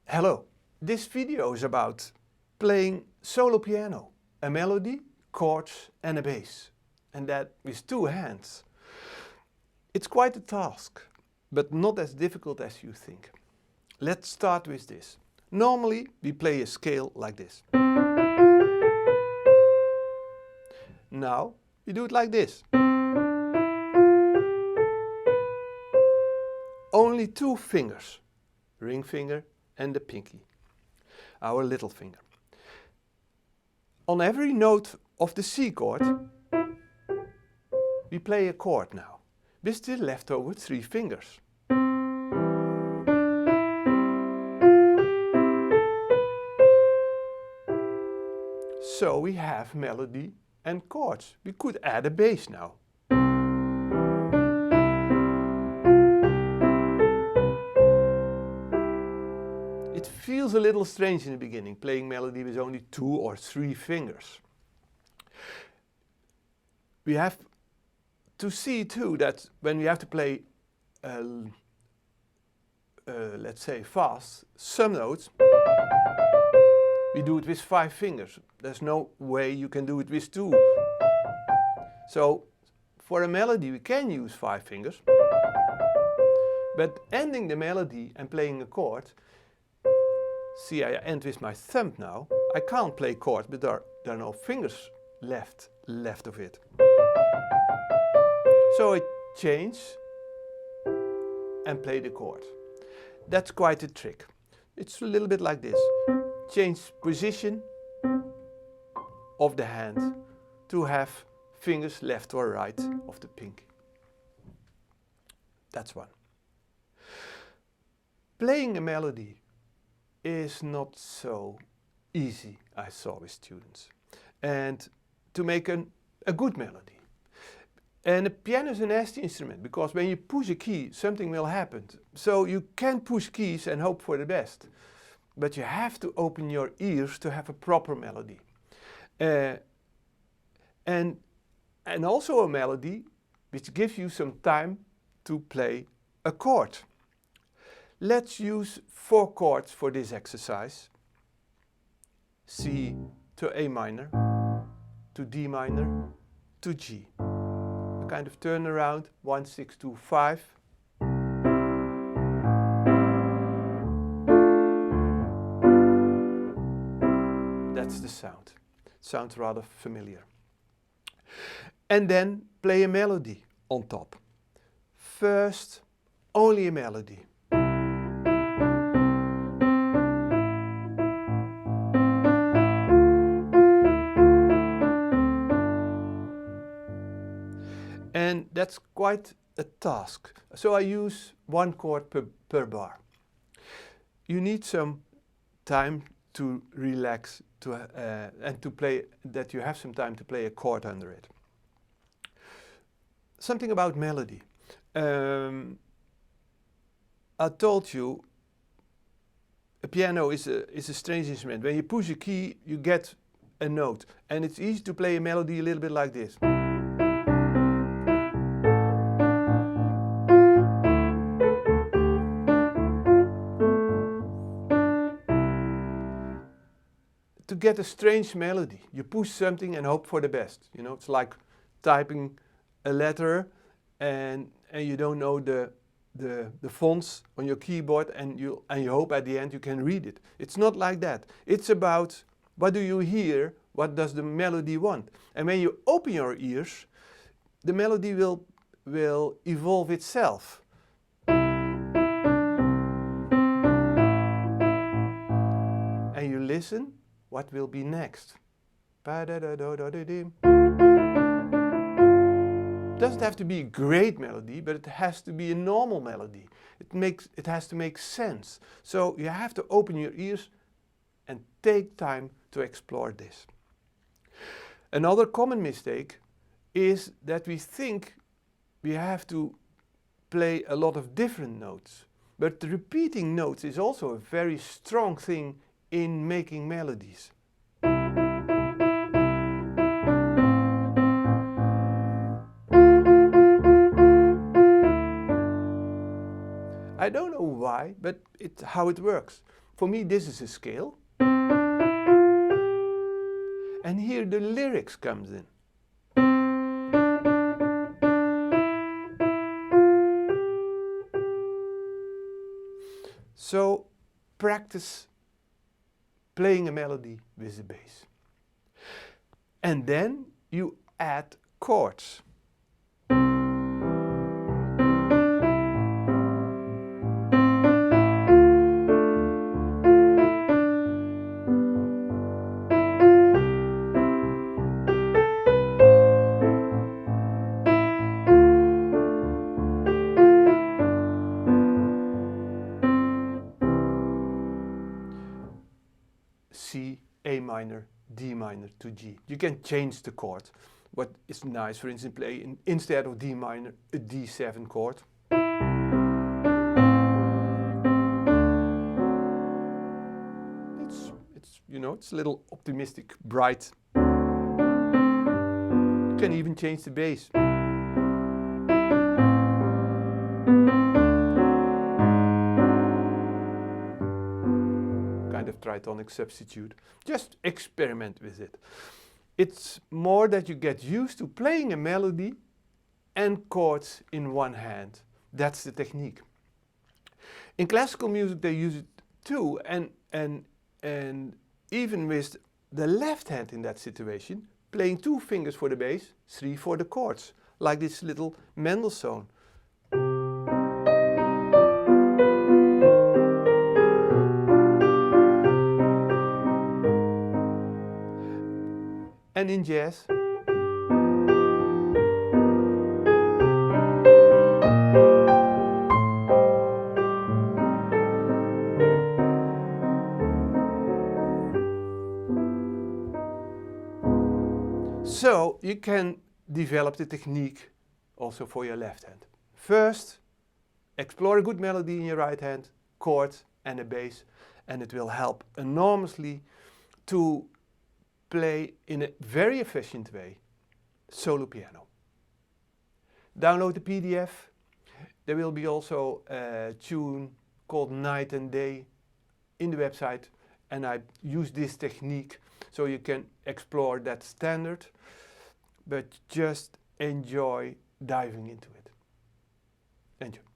Hello, this video is about playing solo piano, a melody, chords and a bass, and that with two hands. It's quite a task, but not as difficult as you think. Let's start with this. Normally we play a scale like this. Now we do it like this. Only two fingers, ring finger and the pinky, our little finger. On every note of the C chord, we play a chord now, with the leftover three fingers. So we have melody and chords. We could add a bass now. It feels a little strange in the beginning, playing melody with only two or three fingers. We have to see too that when we have to play, let's say fast, some notes, we do it with five fingers. There's no way you can do it with two. So for a melody we can use five fingers, but ending the melody and playing a chord, see, I end with my thumb now. I can't play chords, but there are no fingers left of it. So I change and play the chord. That's quite a trick. It's a little bit like this. Change position of the hand to have fingers left or right of the pinky. That's one. Playing a melody is not so easy, I saw with students. And to make a good melody. And a piano is a nasty instrument, because when you push a key, something will happen. So you can push keys and hope for the best. But you have to open your ears to have a proper melody. And also a melody which gives you some time to play a chord. Let's use four chords for this exercise. C to A minor, to D minor, to G. A kind of turnaround, 1, 6, 2, 5. That's the sound. It sounds rather familiar. And then play a melody on top. First, only a melody. And that's quite a task. So I use one chord per bar. You need some time to relax and to play, that you have some time to play a chord under it. Something about melody. I told you a piano is a strange instrument. When you push a key, you get a note. And it's easy to play a melody a little bit like this. To get a strange melody, you push something and hope for the best. You know, it's like typing a letter and you don't know the fonts on your keyboard, and you hope at the end you can read it. It's not like that. It's about what do you hear, what does the melody want. And when you open your ears, the melody will evolve itself. And you listen, what will be next? Doesn't have to be a great melody, but it has to be a normal melody. It has to make sense. So you have to open your ears and take time to explore this. Another common mistake is that we think we have to play a lot of different notes. But repeating notes is also a very strong thing in making melodies. I don't know why, but it's how it works. For me, this is a scale. And here the lyrics comes in. So practice playing a melody with the bass. And then you add chords. C, A minor, D minor to G. You can change the chord. What is nice, for instance, play instead of D minor, a D7 chord. It's a little optimistic, bright. You can even change the bass. Kind of tritonic substitute. Just experiment with it. It's more that you get used to playing a melody and chords in one hand. That's the technique. In classical music they use it too, and even with the left hand in that situation, playing 2 fingers for the bass, 3 for the chords, like this little Mendelssohn. And in jazz, so you can develop the technique also for your left hand. First, explore a good melody in your right hand, chords and a bass, and it will help enormously to play in a very efficient way solo piano. Download the PDF. There will be also a tune called Night and Day in the website, and I use this technique so you can explore that standard, but just enjoy diving into it. Enjoy.